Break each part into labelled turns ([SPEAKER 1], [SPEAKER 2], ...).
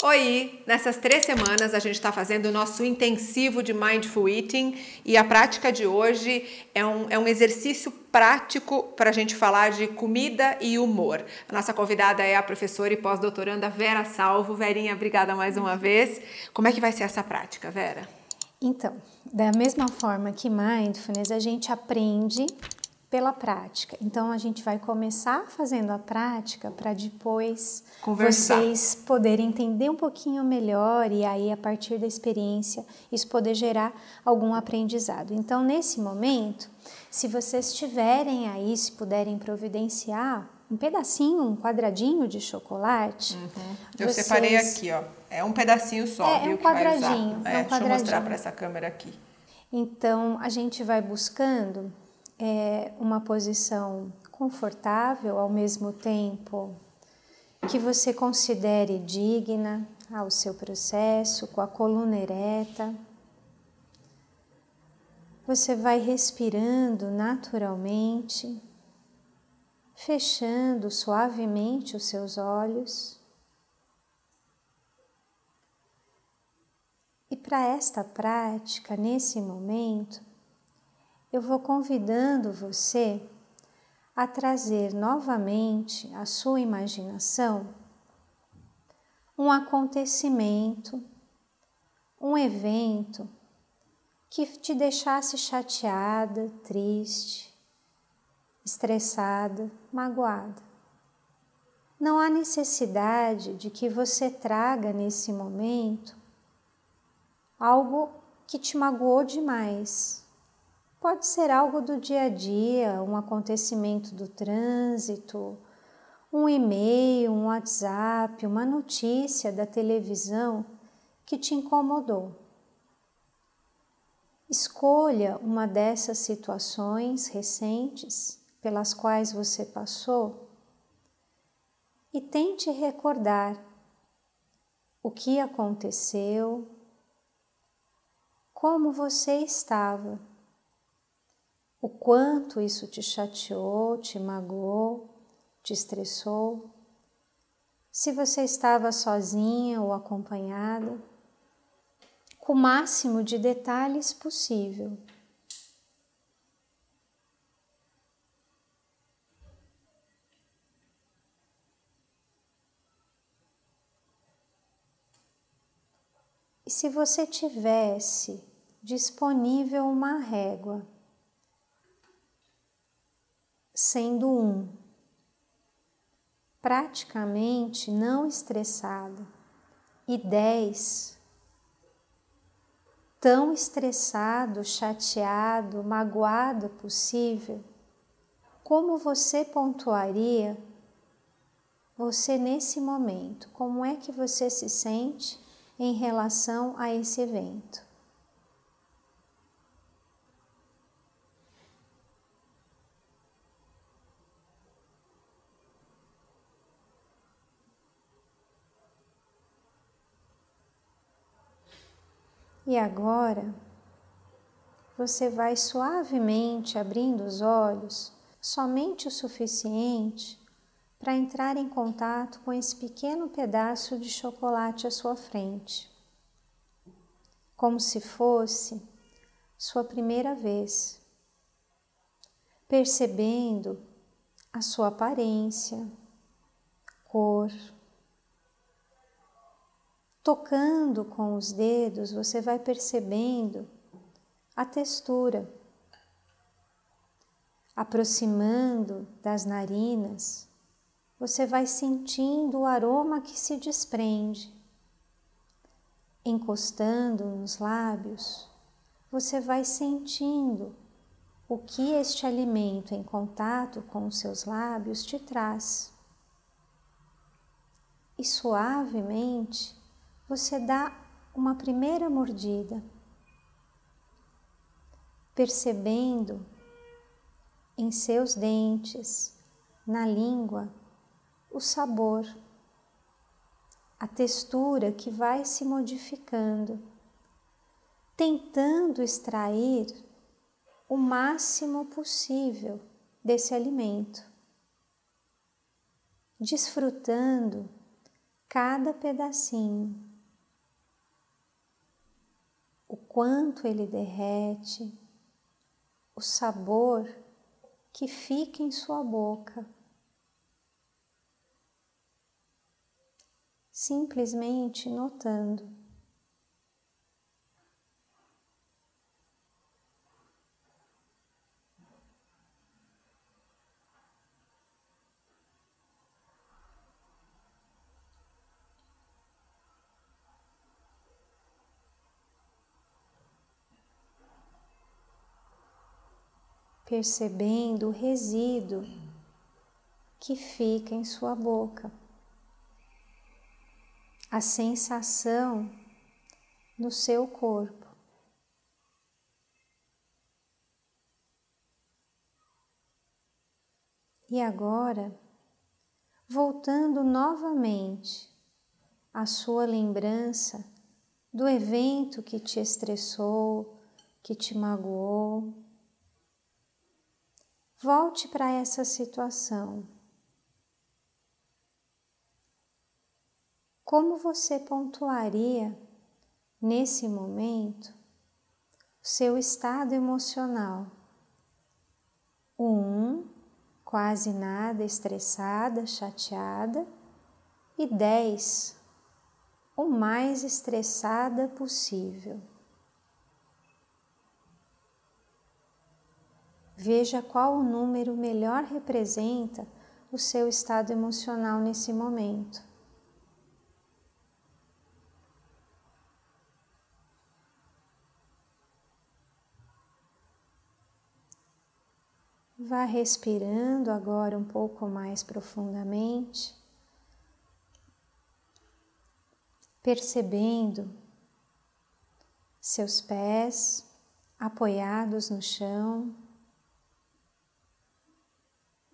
[SPEAKER 1] Oi! Nessas 3 semanas a gente está fazendo o nosso intensivo de Mindful Eating e a prática de hoje é um exercício prático para a gente falar de comida e humor. A nossa convidada é a professora e pós-doutoranda Vera Salvo. Verinha, obrigada mais uma vez. Como é que vai ser essa prática, Vera?
[SPEAKER 2] Então, da mesma forma que Mindfulness, a gente aprende pela prática. Então, a gente vai começar fazendo a prática para depois vocês poderem entender um pouquinho melhor e aí, a partir da experiência, isso poder gerar algum aprendizado. Então, nesse momento, se vocês tiverem aí, se puderem providenciar um pedacinho, um quadradinho de chocolate.
[SPEAKER 1] Eu separei aqui, ó. É um pedacinho só, viu?
[SPEAKER 2] Um quadradinho.
[SPEAKER 1] Deixa eu mostrar para essa câmera aqui.
[SPEAKER 2] Então, a gente vai buscando uma posição confortável, ao mesmo tempo que você considere digna ao seu processo, com a coluna ereta. Você vai respirando naturalmente, fechando suavemente os seus olhos. E para esta prática, nesse momento, eu vou convidando você a trazer novamente à sua imaginação um acontecimento, um evento que te deixasse chateada, triste, estressada, magoada. Não há necessidade de que você traga nesse momento algo que te magoou demais. Pode ser algo do dia a dia, um acontecimento do trânsito, um e-mail, um WhatsApp, uma notícia da televisão que te incomodou. Escolha uma dessas situações recentes pelas quais você passou e tente recordar o que aconteceu, como você estava. O quanto isso te chateou, te magoou, te estressou. Se você estava sozinha ou acompanhada, com o máximo de detalhes possível. E se você tivesse disponível uma régua, sendo 1, praticamente não estressado, e 10, tão estressado, chateado, magoado possível, como você pontuaria você nesse momento? Como é que você se sente em relação a esse evento? E agora, você vai suavemente abrindo os olhos, somente o suficiente para entrar em contato com esse pequeno pedaço de chocolate à sua frente, como se fosse sua primeira vez, percebendo a sua aparência, cor. Tocando com os dedos, você vai percebendo a textura. Aproximando das narinas, você vai sentindo o aroma que se desprende. Encostando nos lábios, você vai sentindo o que este alimento em contato com os seus lábios te traz. E suavemente, você dá uma primeira mordida, percebendo em seus dentes, na língua, o sabor, a textura que vai se modificando, tentando extrair o máximo possível desse alimento, desfrutando cada pedacinho, o quanto ele derrete, o sabor que fica em sua boca. Simplesmente notando. Percebendo o resíduo que fica em sua boca, a sensação no seu corpo. E agora, voltando novamente à sua lembrança do evento que te estressou, que te magoou, volte para essa situação. Como você pontuaria, nesse momento, o seu estado emocional? 1, quase nada, estressada, chateada. E 10, o mais estressada possível. Veja qual o número melhor representa o seu estado emocional nesse momento. Vá respirando agora um pouco mais profundamente, percebendo seus pés apoiados no chão,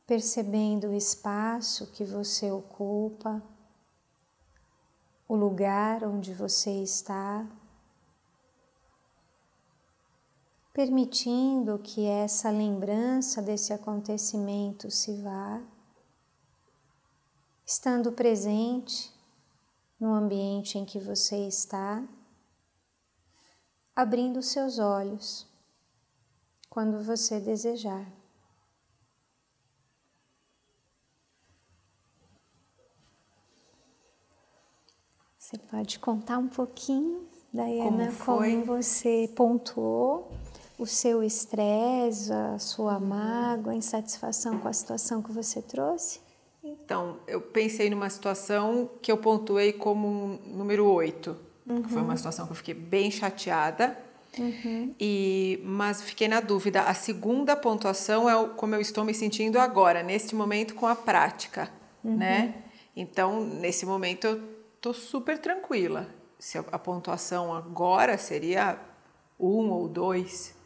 [SPEAKER 2] percebendo o espaço que você ocupa, o lugar onde você está, permitindo que essa lembrança desse acontecimento se vá, estando presente no ambiente em que você está, abrindo seus olhos quando você desejar. Você pode contar um pouquinho, Daiana, como você pontuou o seu estresse, a sua mágoa, a insatisfação com a situação que você trouxe?
[SPEAKER 1] Então, eu pensei numa situação que eu pontuei como número 8. Que foi uma situação que eu fiquei bem chateada, mas fiquei na dúvida. A segunda pontuação é como eu estou me sentindo agora, neste momento com a prática, né? Então, nesse momento eu estou super tranquila. Se a pontuação agora seria 1 ou 2,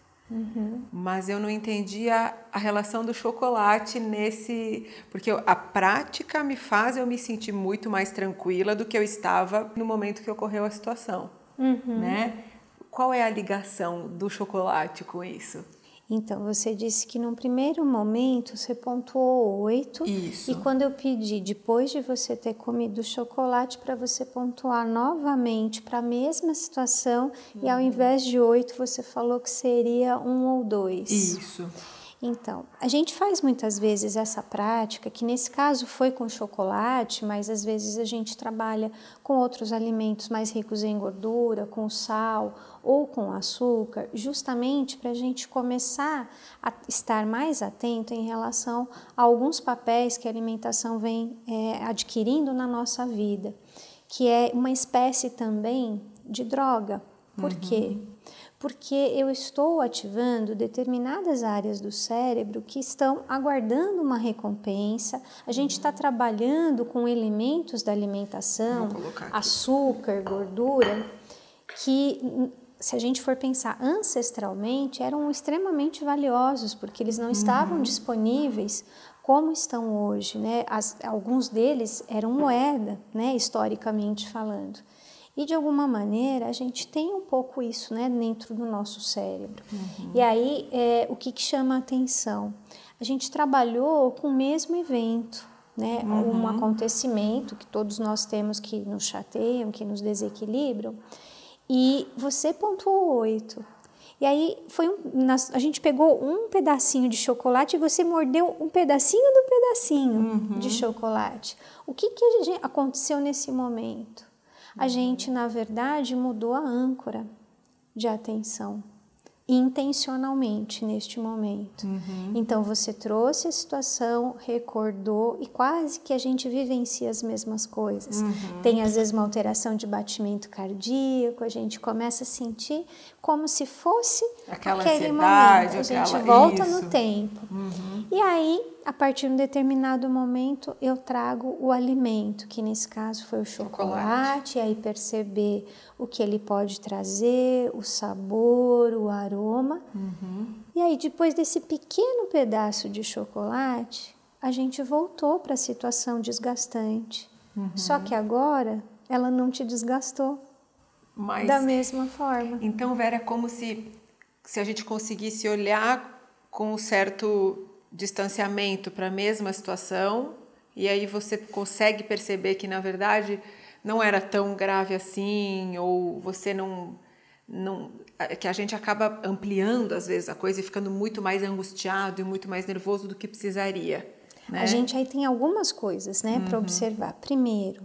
[SPEAKER 1] mas eu não entendi a relação do chocolate nesse... Porque a prática me faz eu me sentir muito mais tranquila do que eu estava no momento que ocorreu a situação, né? Qual é a ligação do chocolate com isso?
[SPEAKER 2] Então, você disse que num primeiro momento você pontuou 8.
[SPEAKER 1] Isso.
[SPEAKER 2] E quando eu pedi, depois de você ter comido o chocolate, para você pontuar novamente para a mesma situação, e ao invés de 8, você falou que seria 1 ou 2.
[SPEAKER 1] Isso.
[SPEAKER 2] Então, a gente faz muitas vezes essa prática, que nesse caso foi com chocolate, mas às vezes a gente trabalha com outros alimentos mais ricos em gordura, com sal ou com açúcar, justamente para a gente começar a estar mais atento em relação a alguns papéis que a alimentação vem adquirindo na nossa vida, que é uma espécie também de droga. Por quê? Porque eu estou ativando determinadas áreas do cérebro que estão aguardando uma recompensa. A gente está trabalhando com elementos da alimentação, açúcar, gordura, que, se a gente for pensar ancestralmente, eram extremamente valiosos, porque eles não estavam disponíveis como estão hoje, né? Alguns deles eram moeda, né? Historicamente falando. E de alguma maneira a gente tem um pouco isso, né, dentro do nosso cérebro. E aí o que chama a atenção? A gente trabalhou com o mesmo evento, né? Um acontecimento que todos nós temos que nos chateiam, que nos desequilibram, e você pontuou 8. E aí a gente pegou um pedacinho de chocolate e você mordeu um pedacinho do pedacinho de chocolate. O que aconteceu nesse momento? A gente, na verdade, mudou a âncora de atenção, intencionalmente neste momento. Então você trouxe a situação, recordou e quase que a gente vivencia as mesmas coisas. Tem às vezes uma alteração de batimento cardíaco, a gente começa a sentir como se fosse aquele momento. A gente volta no tempo. E aí, a partir de um determinado momento, eu trago o alimento, que nesse caso foi o chocolate, e aí perceber o que ele pode trazer, o sabor, o aroma. E aí, depois desse pequeno pedaço de chocolate, a gente voltou para a situação desgastante. Só que agora, ela não te desgastou da mesma forma.
[SPEAKER 1] Então, Vera, é como se a gente conseguisse olhar com um certo distanciamento para a mesma situação, e aí você consegue perceber que, na verdade, não era tão grave assim, ou você não que a gente acaba ampliando, às vezes, a coisa e ficando muito mais angustiado e muito mais nervoso do que precisaria. Né?
[SPEAKER 2] A gente aí tem algumas coisas, né, para observar. Primeiro,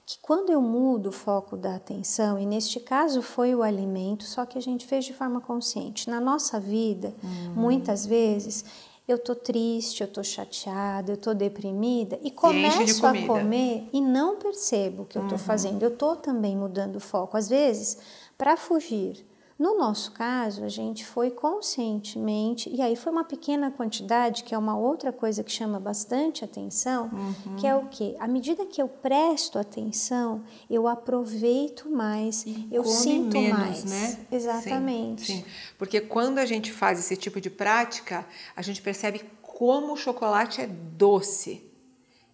[SPEAKER 2] que quando eu mudo o foco da atenção, e neste caso foi o alimento, só que a gente fez de forma consciente. Na nossa vida, muitas vezes, eu tô triste, eu tô chateada, eu tô deprimida e começo a comer e não percebo o que eu tô fazendo. Eu tô também mudando o foco, às vezes, para fugir. No nosso caso, a gente foi conscientemente, e aí foi uma pequena quantidade, que é uma outra coisa que chama bastante atenção, que é o quê? À medida que eu presto atenção, eu aproveito mais, eu sinto menos, mais. Né? Exatamente.
[SPEAKER 1] Sim. Porque quando a gente faz esse tipo de prática, a gente percebe como o chocolate é doce.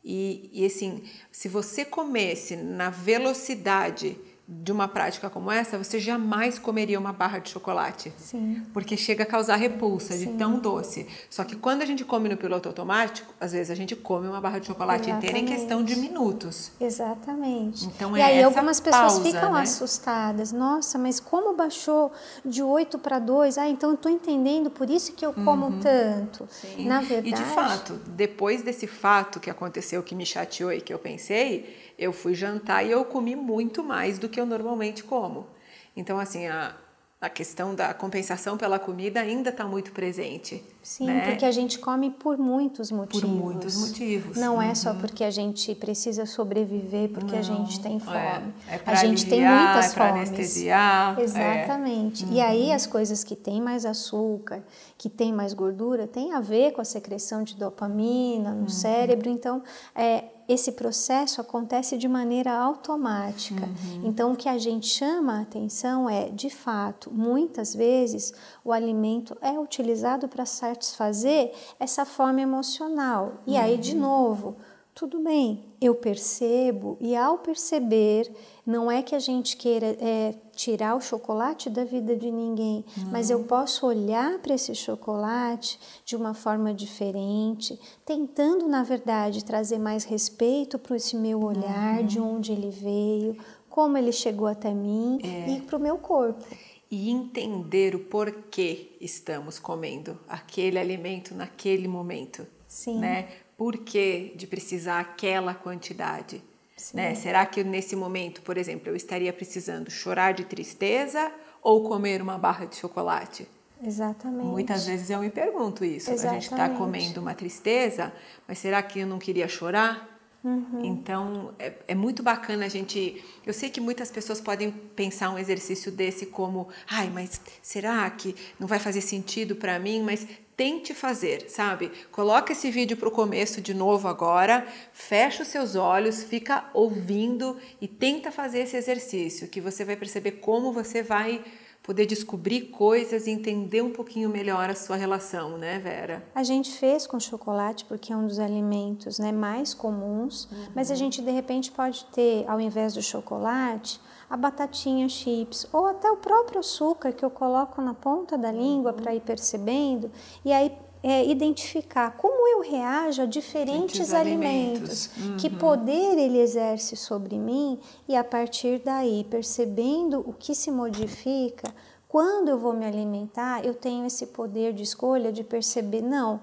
[SPEAKER 1] E assim, se você comesse na velocidade de uma prática como essa, você jamais comeria uma barra de chocolate.
[SPEAKER 2] Sim.
[SPEAKER 1] Porque chega a causar repulsa de tão doce. Só que quando a gente come no piloto automático, às vezes a gente come uma barra de chocolate inteira em questão de minutos.
[SPEAKER 2] Exatamente.
[SPEAKER 1] Então,
[SPEAKER 2] e aí algumas pessoas
[SPEAKER 1] pausa,
[SPEAKER 2] ficam
[SPEAKER 1] né?
[SPEAKER 2] assustadas. Nossa, mas como baixou de 8 para 2? Ah, então eu estou entendendo, por isso que eu como tanto.
[SPEAKER 1] Sim.
[SPEAKER 2] Na verdade...
[SPEAKER 1] E de fato, depois desse fato que aconteceu, que me chateou e que eu pensei, eu fui jantar e eu comi muito mais do que eu normalmente como. Então, assim, a questão da compensação pela comida ainda está muito presente.
[SPEAKER 2] Sim,
[SPEAKER 1] né?
[SPEAKER 2] Porque a gente come por muitos motivos.
[SPEAKER 1] Por muitos motivos.
[SPEAKER 2] Não é só porque a gente precisa sobreviver, porque a gente tem fome.
[SPEAKER 1] A
[SPEAKER 2] gente
[SPEAKER 1] aliviar,
[SPEAKER 2] tem muitas
[SPEAKER 1] para
[SPEAKER 2] fomes.
[SPEAKER 1] Anestesiar.
[SPEAKER 2] Exatamente. E aí as coisas que têm mais açúcar, que têm mais gordura, tem a ver com a secreção de dopamina no cérebro. Então, esse processo acontece de maneira automática. Então, o que a gente chama a atenção é, de fato, muitas vezes o alimento é utilizado para satisfazer essa fome emocional. E aí, de novo, tudo bem, eu percebo, e ao perceber, não é que a gente queira tirar o chocolate da vida de ninguém, mas eu posso olhar para esse chocolate de uma forma diferente, tentando, na verdade, trazer mais respeito para esse meu olhar, de onde ele veio, como ele chegou até mim e para o meu corpo.
[SPEAKER 1] E entender o porquê estamos comendo aquele alimento naquele momento.
[SPEAKER 2] Sim.
[SPEAKER 1] Né? Por que de precisar aquela quantidade? Né? Será que nesse momento, por exemplo, eu estaria precisando chorar de tristeza ou comer uma barra de chocolate?
[SPEAKER 2] Exatamente.
[SPEAKER 1] Muitas vezes eu me pergunto isso.
[SPEAKER 2] Exatamente.
[SPEAKER 1] A gente está comendo uma tristeza, mas será que eu não queria chorar? Então, é muito bacana a gente... Eu sei que muitas pessoas podem pensar um exercício desse como mas será que não vai fazer sentido para mim? Mas tente fazer, sabe? Coloca esse vídeo para o começo de novo agora, fecha os seus olhos, fica ouvindo e tenta fazer esse exercício, que você vai perceber como você vai poder descobrir coisas e entender um pouquinho melhor a sua relação, né, Vera?
[SPEAKER 2] A gente fez com chocolate porque é um dos alimentos, né, mais comuns, mas a gente de repente pode ter, ao invés do chocolate, a batatinha chips ou até o próprio açúcar que eu coloco na ponta da língua para ir percebendo, e aí identificar como eu reajo a diferentes alimentos. Que poder ele exerce sobre mim, e a partir daí, percebendo o que se modifica, quando eu vou me alimentar, eu tenho esse poder de escolha de perceber, não,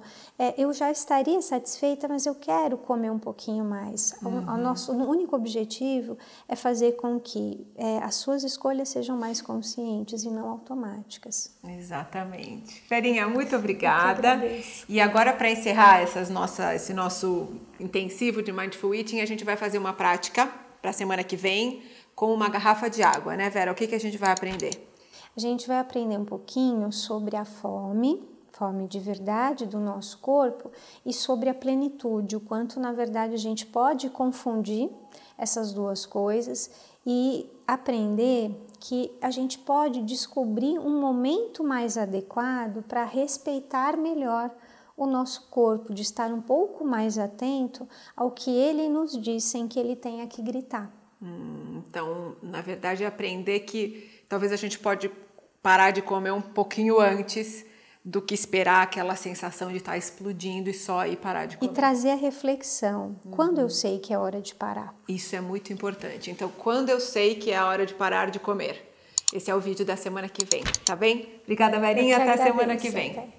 [SPEAKER 2] eu já estaria satisfeita, mas eu quero comer um pouquinho mais. O nosso único objetivo é fazer com que as suas escolhas sejam mais conscientes e não automáticas.
[SPEAKER 1] Exatamente. Ferinha, muito obrigada. E agora, para encerrar esse nosso intensivo de Mindful Eating, a gente vai fazer uma prática para a semana que vem com uma garrafa de água, né, Vera? O que a gente vai aprender?
[SPEAKER 2] A gente vai aprender um pouquinho sobre a fome de verdade do nosso corpo e sobre a plenitude, o quanto na verdade a gente pode confundir essas duas coisas e aprender que a gente pode descobrir um momento mais adequado para respeitar melhor o nosso corpo, de estar um pouco mais atento ao que ele nos diz sem que ele tenha que gritar.
[SPEAKER 1] Então, na verdade, é aprender que talvez a gente pode parar de comer um pouquinho antes do que esperar aquela sensação de estar explodindo e só ir parar de comer.
[SPEAKER 2] E trazer a reflexão. Quando eu sei que é hora de parar?
[SPEAKER 1] Isso é muito importante. Então, quando eu sei que é a hora de parar de comer? Esse é o vídeo da semana que vem, tá bem? Obrigada, Verinha. Até a semana que vem.